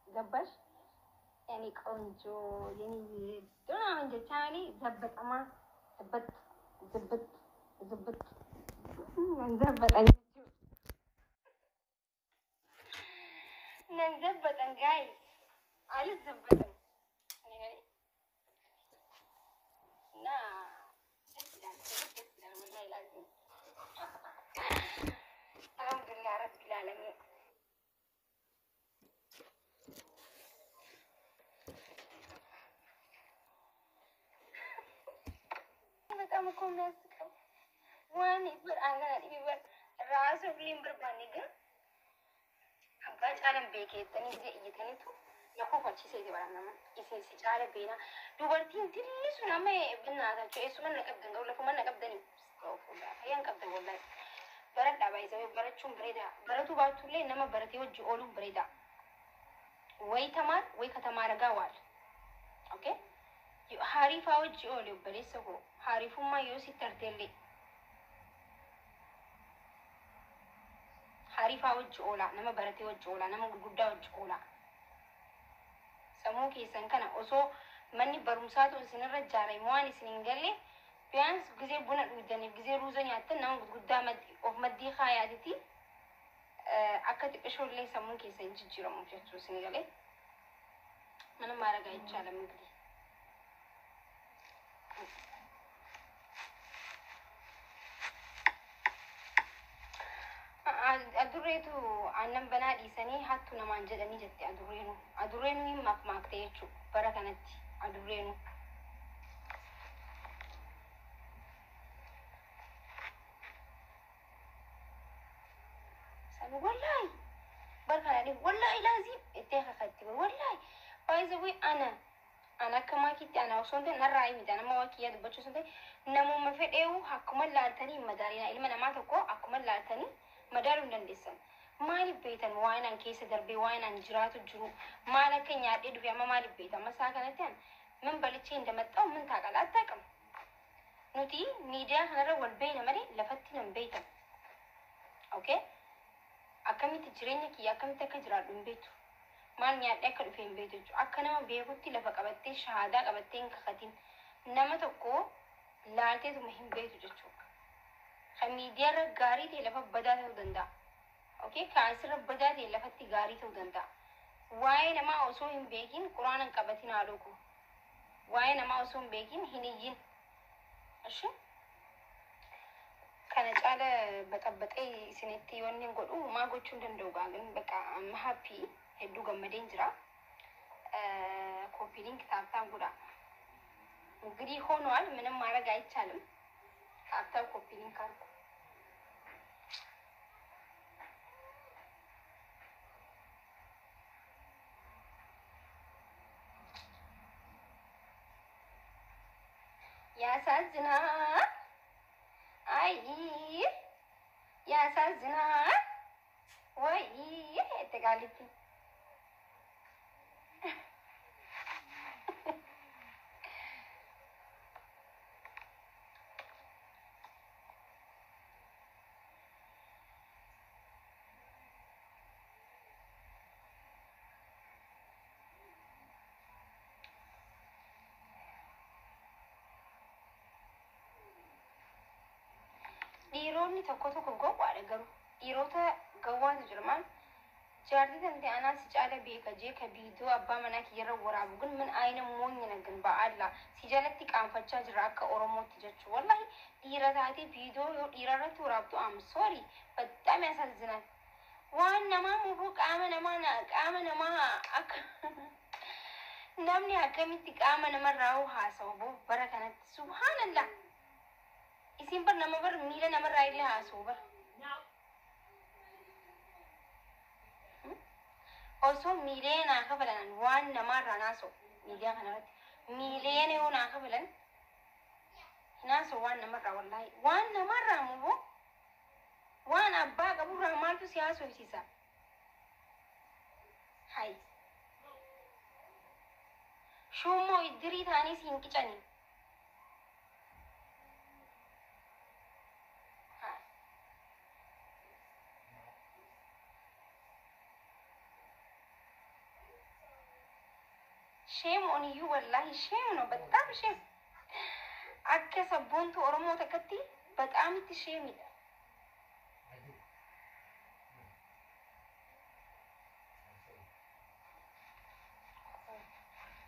ገባሽ? የኔ ቆንጆ የኔ ምናምን ጀቻኔ ዘበጠማ ዘበጥ ዝብጥ ዝብጥ ዘበጠኝ ዘበጠን ጋይ አልዘበጠን እና አልሐምዱሊላህ ረቢል ዓለሚን በጣም እኮ የሚያስቀው ዋን ይበር አንገና ይበር ራሱ ሊምብር ባኒ ግን አባጫለም ቤኬተኒ ጊዜ እይተኒቱ ለኮፈቺሴ ይበራናማ ኢሴሲ ጫለ ቤና ዱበርቲን ትንሽ ናማ ብናታቸው እሱመን ነቀብደን ነው ለኩመን ነቀብደን ስኮፉላ ያን ቀብደን ወላሂ በረዳ ባይዘው በረቹን ብሬዳ በረቱ ባቱ ላይ ነማ በረቴ ወጅ ኦሉ ብሬዳ ወይ ተማር ወይ ከተማረ ጋር ዋል ኦኬ ሀሪፋ ወጅ ኦሉ በሌሰው ሀሪፉማ ዮሲ ተርቴሌ ሀሪፋ ወጅ ኦላ ነማ በረቴ ወጅ ኦላ ነማ ጉዳ ወጅ ኦላ ሰሙ ኬሰን ከና ኦሶ መኒ በሩምሳቱ ስንረጃላይ ሟኒ ስንንገሌ ቢያንስ ጊዜ ቡና ዱደን ጊዜ ሩዘን ያተን ነው ጉዳ መዲ ኦፍ መዲ ኻያቲቲ አከት እሾሌ ሰሙ ኬሰን ጅጅሮ ሙቸቱ ስንገሌ ምንም ማረጋ አይቻለም እንግዲህ አዱሬቱ አነም በና ዲሰኒ ሀቱ ነማን ጀደኒ ጀቲ አዱሬኑ ይማክ ማክቴቹ በረከነት አዱሬኑ ሰኑ ወላሂ በረከናኒ ወላሂ ላዚም እቴኸኸቲ ወላሂ ባይዘዊ አና ከማኪቲ አና ወሶንተ ነራይ ሚዳና ማዋኪያ ድበቹ ሰንተ ነሙ መፈዴው ሀኩመ ላልተኒ መዳሪና ኢልመ ነማተኮ አኩመ ላልተኒ መዳሩ እንደንደሰን ማሊ ቤተን ዋይናን ኬስ ደርቤ ዋይናን ጅራቱ ጅሩ ማለከኛ አዲዱ ያማ ማሊ ቤታ መሳከነተን ምን በልቼ እንደመጣው ምን ታቀላ አታቀም ኑቲ ሚዲያ ሀረ ወልቤነ መሪ ለፈትነን ቤተን ኦኬ አከሚት ጅሬኛ ኪያ አከሚት ከጅራዱ ቤቱ ማን ያደከ ዱፌን ቤቶቹ አከነማ ቤጉቲ ለፈቀበቴ ሻሃዳ ቀበቴን ከኸቲን ነመተኮ ላልቴቱ መሂም ቤቱ ጀቹ ከሚዲያ ጋሪ ተለፈ በዳት ወደንዳ ኦኬ ካንስር በዳት የለፈቲ ጋሪ ተወደንዳ ዋይ ነማ ኦሶ ሂም ቤጊን ቁርአንን ቀበቲን አሉኩ ዋይ ነማ ኦሶ ቤጊን ሂኒይን እሺ ከነጫለ በጠበጠ ሲኔቲ ወንን ጎዱ ማጎቹ እንደንደውጋ ግን በቃ ማሃፒ ሄዱ ገመዴን ጅራ ኮፒ ሊንክ ታብታም ጉዳ እንግዲህ ሆኗል ምንም ማድረግ አይቻልም ታብታም ኮፒ ሊንክ አርኩ ያሳዝናል አይ ያሳዝናል ወይ ተጋልቲ ዲሮኒ tokko ጎቋለ ገሩ ዲሮታ ገዋት ጅርማን ጃርቲ ተንተ አናስ ጫለ ቤከጄ ከቢዶ አባ መናክ ይረወራቡ ግን ምን አይነ ሞኝ ነግን በአላ ሲጀለቲ ቃንፈቻ ጅራከ ኦሮሞት ጀቹ ወላሂ ዲራታቲ ቪዲዮ ዲራራቱ ወራብቱ አም ሶሪ በጣም ያሳዝናል ዋናማ ሙቡ ቃመነማ አክ namni akkamitti qaama namarraa haasa'u bo bara kanatti subhanallah isin bar nama bar miila namarraa illee haasa'u bar osoo miileenaa kafalan waan namarraa naasa'u miidiyaa kanarratti miileen yoo naa kafalan naasa'u waan namarraa wallahi waan namarraa mubo waan abbaa qaburraa maaltu si haasa'isiisa hay shumo idiri thani sinkichani shame on you wallahi shame no በጣም shame akka sabboontu oromoo takkatti በጣም itti shame dha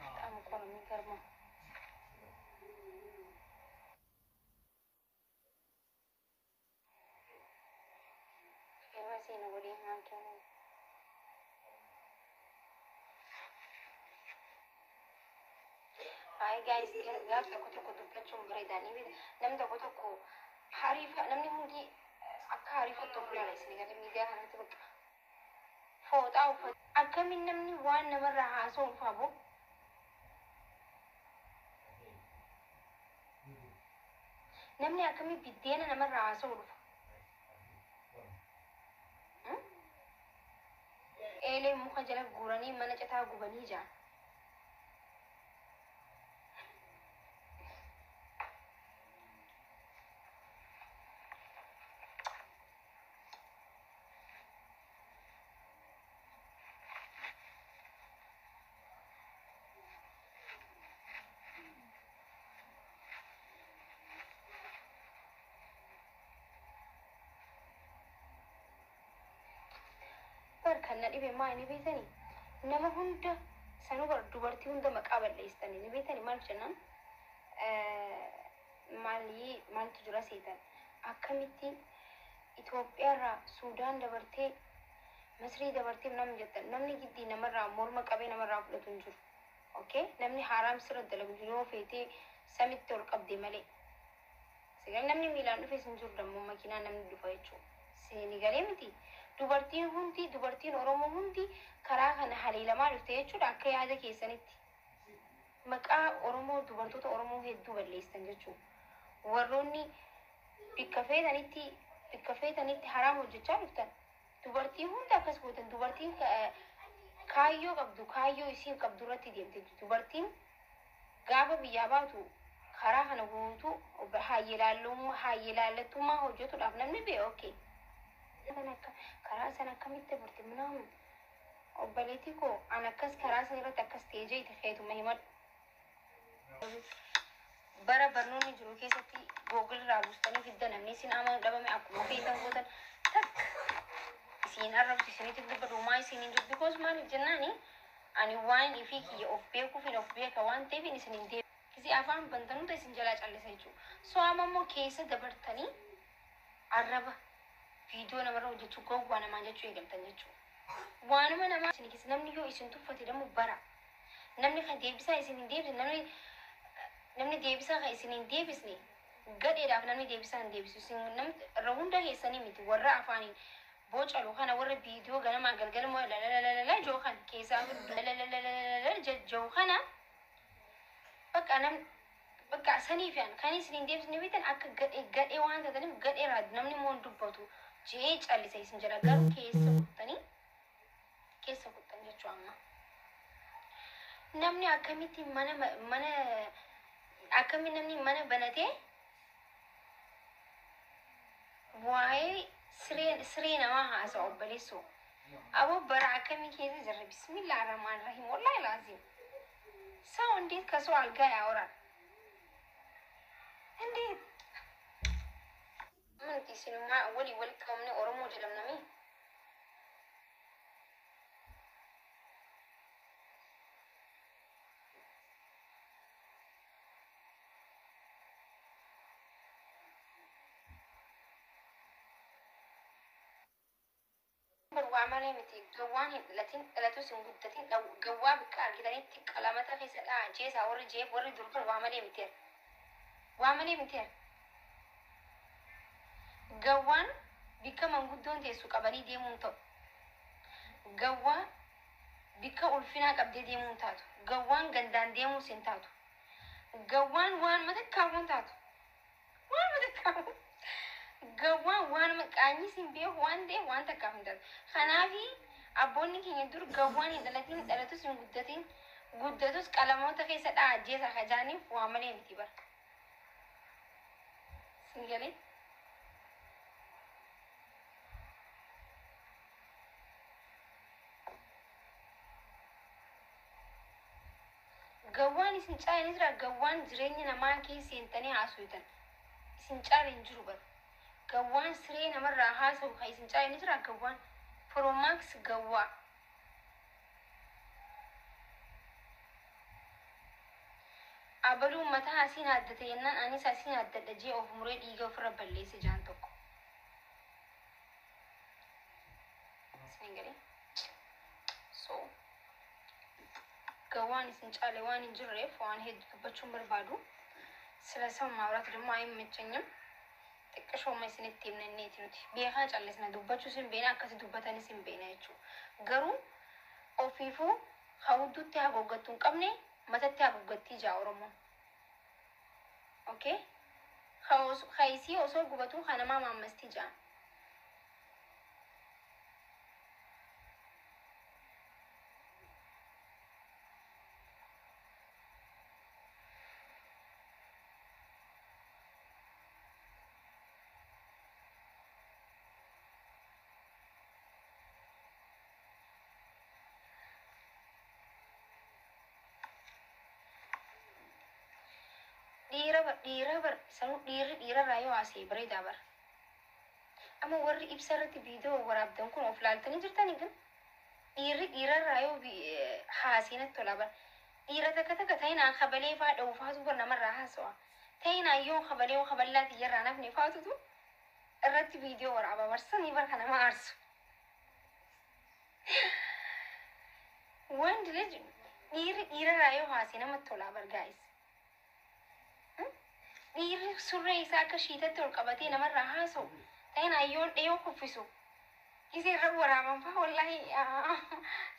በጣም እኮ ነው የሚገርመው ፌመሴ ነው ወደ ማንኪ ነው Hi guys, gaaf tokko dubbachuun bareedaanii namni tokko hariifa namni hundi akka hariifattu of ilaala isin gara miidiyaa kanatti bakka fooxaa uffatu akkamiin namni waan namarraa haasa'u ulfaaboo namni akkamii biddeena namarraa haasa'u dhufa eelee muka jala guuranii mana citaa gubanii jaa kan nadhibe maa inni beekani nama hunda sanuu bara dubartii hunda maqaa balleessanii ni beekani maal jennaan maaltu jira seetan akkamitti Itoophiyaarraa Suudaan dabartee Misrii dabartee namni jettan namni giddii namarraa morma qabee namarraa fudhatu hin jiru okay namni haaraam sirra dalagu yoo feetee samitti ol qabde malee sigaa namni miilaan dhufes hin jiru dammoo makiinaa namni dhufa jechuudha seeni galee miti dubartiin oromoo hundi karaa kana haleelamaa dhufte jechuudha akka yaada keessanitti maqaa oromoo dubartoota oromoo hedduu balleessan jechuudha warroonni bikka feetanitti haraam hojjechaa dhuftan dubartii hunda akkas gootan dubartiin kaayyoo isiin qabdu irratti deemte dubartiin gaafa biyyaa baatu karaa kana guutuu haayilaallattummaa hojjetuudhaaf namni bee okay karaa sana akkamitti burti minaamu obbaleetii koo an akkas karaa sana irratti akkas teejee itti feetuma himadhu bara barnoonni jiru keessatti googil irraa buustanii fidda namni isin amanu dhabame akkuma feetan gootan takka isin arrabsi isinitti dubbadhumaa isiniin jiru bikoos maaliif jennaani ani waan ifii kiyya of beekuufin of beeka waan ta'eefin isiniin deebi kisi afaan bantanuuta isin jalaa callisa jechuudha so amma immoo keessa dabartanii arraba video namarra hojjechuu gowwaa namaan jechuu eegaltan jechuudha waanuma namaa isin keessa namni yoo isin tuffate dammoo bara namni kan deebisaa isin hin deebisne namni deebisaa kan isin hin deebisne gadheedhaaf namni deebisaa hin deebisu isin namni irra hunda keessanii miti warra afaaniin bocalu kana warra video ganamaa galgalmoo lalalala joo kan keessaa lalalala joo kana bakka saniifaan kan isin hin deebisne bitan akka gadhee waan taataniif gadheeraa namni moon dubbatu jee callisa isin jala garuu keessa kuttan jechuu amma namni akkamitti namni mana banatee waa'ee siree namaa haasa'u obbaleessu aboo bara akkamii keessa jirra bismillaahi rahmaani rahiim wallaahi laazim ሰው እንዴት ከሰው አልጋ ያወራል እንዴት ምን ሲኒማ ወሊ ከምን ኦሮሞ ጀለም ነሚ وعملي متي جواني لاتين سنجدتين لو جواب كارجداني تكلامته في سلا جيس أور جيب ور دورك وعملي متي جوان بيكا منجدون تيسو كبني دي مونتو جوا بيكا ألفينا كبدي دي مونتاتو جوان جندان دي موسنتاتو جوان وان متكاون تاتو وان متكاون gawwaan waan maqaanyi simbii waan ta'e waan takka hundaa kanaafi abboonni keenya dur gawwaan hin dhalatus hin guddatus qalamoota keessa dhaajjeesa kajaaniif waa malee miti bara singalee gawwaan isin caalanii jira gawwaan jireenya namaa keessa seentanii haasuytan isin caalanii jiru bar gawwaan siree namarraa haasa'u kan isin caalanii jira gawwaan Promax gawwaa abaluu mataa asiin addate yennaan anis asiin addadha jee of muree dhiiga ofirra balleesse jaan tokko singale so gawaan isin caale waan hin jirreef waan hedduu dubbachuun barbaadu sila sama maawrat ደግሞ አይመቸኝም xiqqashooma isinitti himnanneeti nuti beekaa callisna dubbachuu sin beena akkasi dubbatanis hin beena jechuu garuu ofiifuu hawudduutti haguuggattuu hin qabne matatti haguuggattii jaa Oromoon okay haisii osoo gubatuu kanamaa maammastii jaa dhiira sanu dhiira raayoo asee bareedaa bar ama warri ibsarratti viidiyoo waraabdan kun of laaltanii jirtanii kan dhiira raayoo haaseenatti tola bar dhiira takka ta'inaan kabalee faa dha'u faatu bar namarraa haasawa ta'inaan yoo kaballaati yarraa nafne faatutu irratti viidiyoo waraaba barsanii bar kana ma aarsu wandi lej dhiira raayoo haasee namatti tolaa bar gaa'is dhiirri surree isaa akka shiitatti ol qabatee namarraa haasa'u ta'in ayyoon dhiyoo kuffisu isee irra waraaban faa wallahi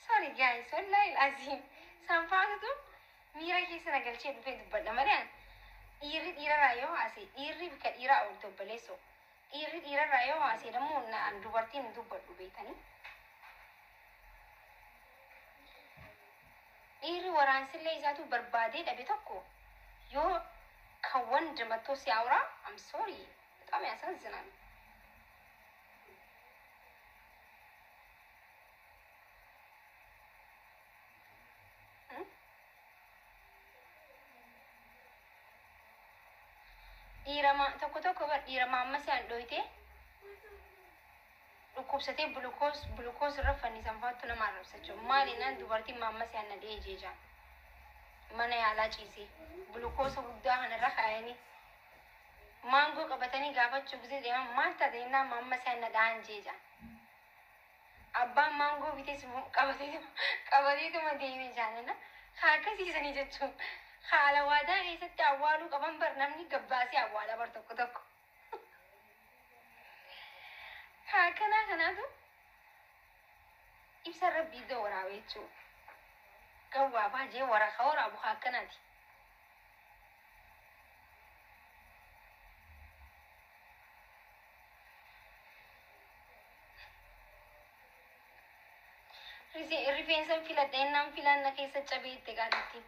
sorry guys wallahi laziim san faatutu miira keessa nagalchee dhufee dubbadha malee dhiira raayoo haasee dhiirri bika dhiiraa ol tobbaleessoo dhiira raayoo haasee dammoo naan dubartiin dubbadhu beekanii dhiirri waraansillee isaatu barbaadee dhabe tokko yoo ከወንድ መጥቶ ሲያወራ አም ሶሪ በጣም ያሳዝናል ዲራማ ተኮ በዲራማ አመሳን ዶይቴ ዱኩብሰቴ ግሉኮስ ረፈኒ ሰንፋቱ ለማረብሰቸው ማሊና ዱበርቲ ማመሳን ነዴጄጃ mana yaala ciise glukosa guddaa kanarra kaayanii maangoo qabatanii gaafachuu gisee deeman maal taateenaa mamma isaan nadhaan jeeja abbaan maangoo bitees qabateetuma deemee jaalala haa akkasiisanii jechuun haala waadaa keessatti awwaaluu qaban bar namni gabbaasee awwaala bar tokko haa kanaatu ibsa rabbii iddoo waraabee jechuudha gawwaa baajee waraqaa waraabu haa akkanaati rifeensa filadha innaan filanna keessa cabeette gaalitti